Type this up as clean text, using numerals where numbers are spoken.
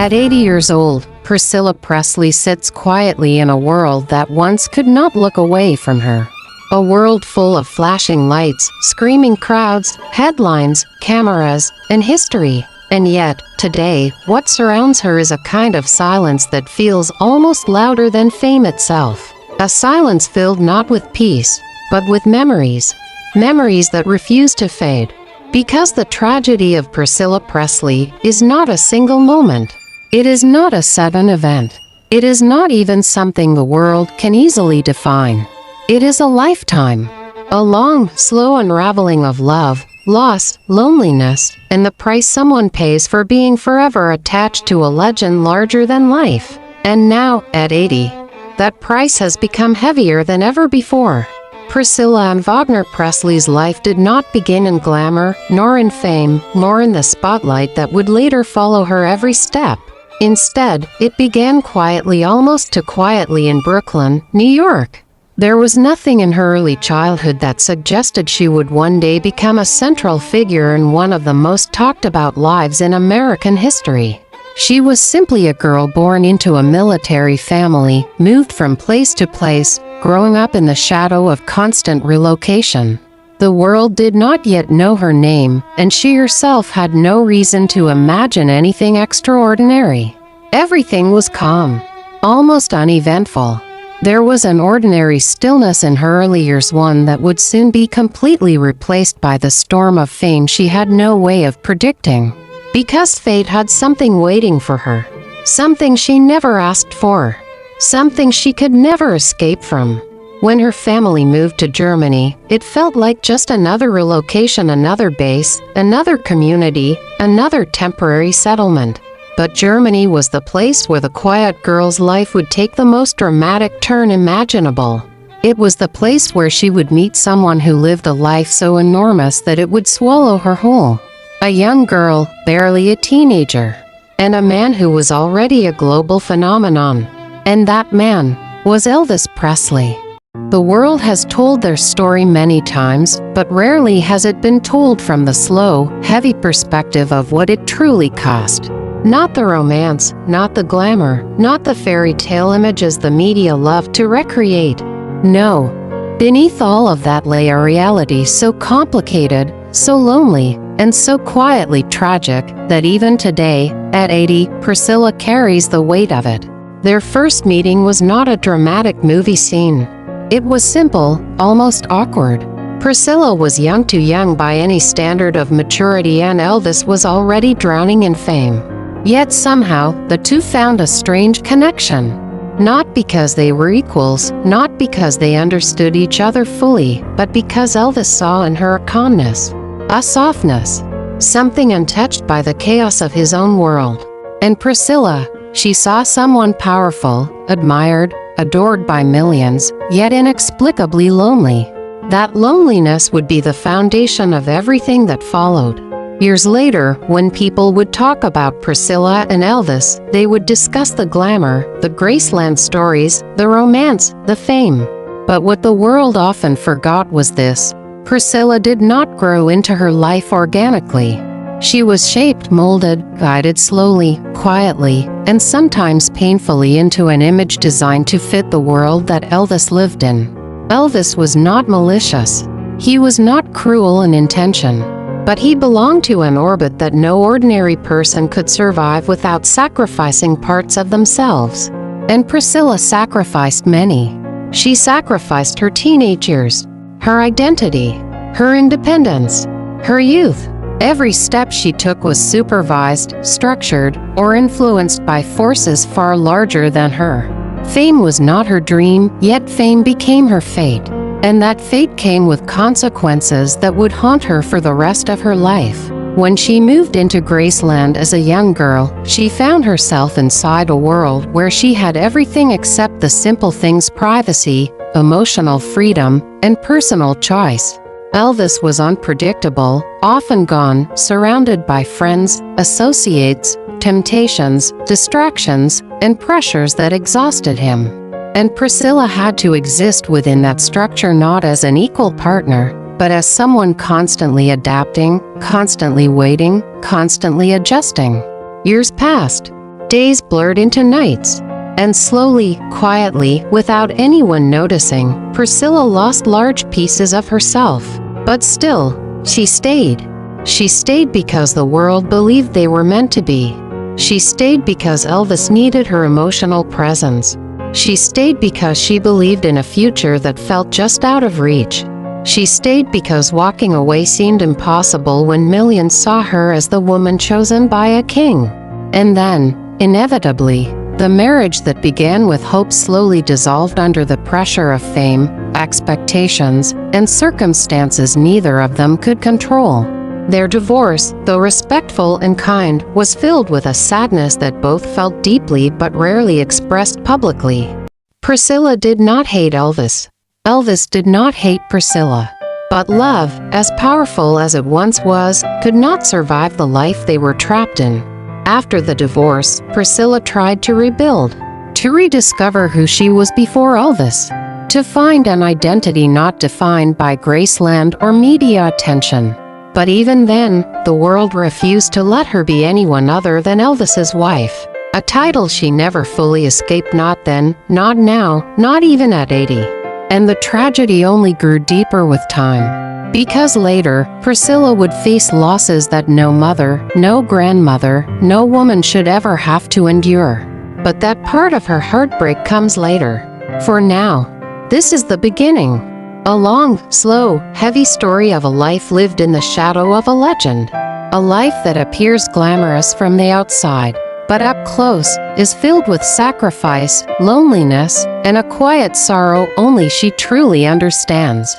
At 80 years old, Priscilla Presley sits quietly in a world that once could not look away from her. A world full of flashing lights, screaming crowds, headlines, cameras, and history. And yet, today, what surrounds her is a kind of silence that feels almost louder than fame itself. A silence filled not with peace, but with memories. Memories that refuse to fade. Because the tragedy of Priscilla Presley is not a single moment. It is not a sudden event. It is not even something the world can easily define. It is a lifetime. A long, slow unraveling of love, loss, loneliness, and the price someone pays for being forever attached to a legend larger than life. And now, at 80, that price has become heavier than ever before. Priscilla and Wagner Presley's life did not begin in glamour, nor in fame, nor in the spotlight that would later follow her every step. Instead, it began quietly, almost too quietly, in Brooklyn, New York. There was nothing in her early childhood that suggested she would one day become a central figure in one of the most talked about lives in American history. She was simply a girl born into a military family, moved from place to place, growing up in the shadow of constant relocation. The world did not yet know her name, and she herself had no reason to imagine anything extraordinary. Everything was calm, almost uneventful. There was an ordinary stillness in her early years, one that would soon be completely replaced by the storm of fame she had no way of predicting. Because fate had something waiting for her. Something she never asked for. Something she could never escape from. When her family moved to Germany, it felt like just another relocation, another base, another community, another temporary settlement. But Germany was the place where the quiet girl's life would take the most dramatic turn imaginable. It was the place where she would meet someone who lived a life so enormous that it would swallow her whole. A young girl, barely a teenager, and a man who was already a global phenomenon. And that man was Elvis Presley. The world has told their story many times, but rarely has it been told from the slow, heavy perspective of what it truly cost. Not the romance, not the glamour, not the fairy tale images the media love to recreate. No. Beneath all of that lay a reality so complicated, so lonely, and so quietly tragic that even today, at 80, Priscilla carries the weight of it. Their first meeting was not a dramatic movie scene. It was simple, almost awkward. Priscilla was young, too young by any standard of maturity, and Elvis was already drowning in fame. Yet somehow, the two found a strange connection. Not because they were equals, not because they understood each other fully, but because Elvis saw in her a calmness, a softness, something untouched by the chaos of his own world. And Priscilla, she saw someone powerful, admired, adored by millions, yet inexplicably lonely. That loneliness would be the foundation of everything that followed. Years later, when people would talk about Priscilla and Elvis, they would discuss the glamour, the Graceland stories, the romance, the fame. But what the world often forgot was this: Priscilla did not grow into her life organically. She was shaped, molded, guided slowly, quietly, and sometimes painfully into an image designed to fit the world that Elvis lived in. Elvis was not malicious. He was not cruel in intention. But he belonged to an orbit that no ordinary person could survive without sacrificing parts of themselves. And Priscilla sacrificed many. She sacrificed her teenage years, her identity, her independence, her youth. Every step she took was supervised, structured, or influenced by forces far larger than her. Fame was not her dream, yet fame became her fate. And that fate came with consequences that would haunt her for the rest of her life. When she moved into Graceland as a young girl, she found herself inside a world where she had everything except the simple things: privacy, emotional freedom, and personal choice. Elvis was unpredictable, often gone, surrounded by friends, associates, temptations, distractions, and pressures that exhausted him. And Priscilla had to exist within that structure, not as an equal partner, but as someone constantly adapting, constantly waiting, constantly adjusting. Years passed. Days blurred into nights. And slowly, quietly, without anyone noticing, Priscilla lost large pieces of herself. But still, she stayed. She stayed because the world believed they were meant to be. She stayed because Elvis needed her emotional presence. She stayed because she believed in a future that felt just out of reach. She stayed because walking away seemed impossible when millions saw her as the woman chosen by a king. And then, inevitably, the marriage that began with hope slowly dissolved under the pressure of fame, expectations, and circumstances neither of them could control. Their divorce, though respectful and kind, was filled with a sadness that both felt deeply but rarely expressed publicly. Priscilla did not hate Elvis. Elvis did not hate Priscilla. But love, as powerful as it once was, could not survive the life they were trapped in. After the divorce, Priscilla tried to rebuild, to rediscover who she was before Elvis, to find an identity not defined by Graceland or media attention. But even then, the world refused to let her be anyone other than Elvis's wife, a title she never fully escaped, not then, not now, not even at 80. And the tragedy only grew deeper with time. Because later, Priscilla would face losses that no mother, no grandmother, no woman should ever have to endure. But that part of her heartbreak comes later. For now, this is the beginning. A long, slow, heavy story of a life lived in the shadow of a legend. A life that appears glamorous from the outside, but up close, is filled with sacrifice, loneliness, and a quiet sorrow only she truly understands.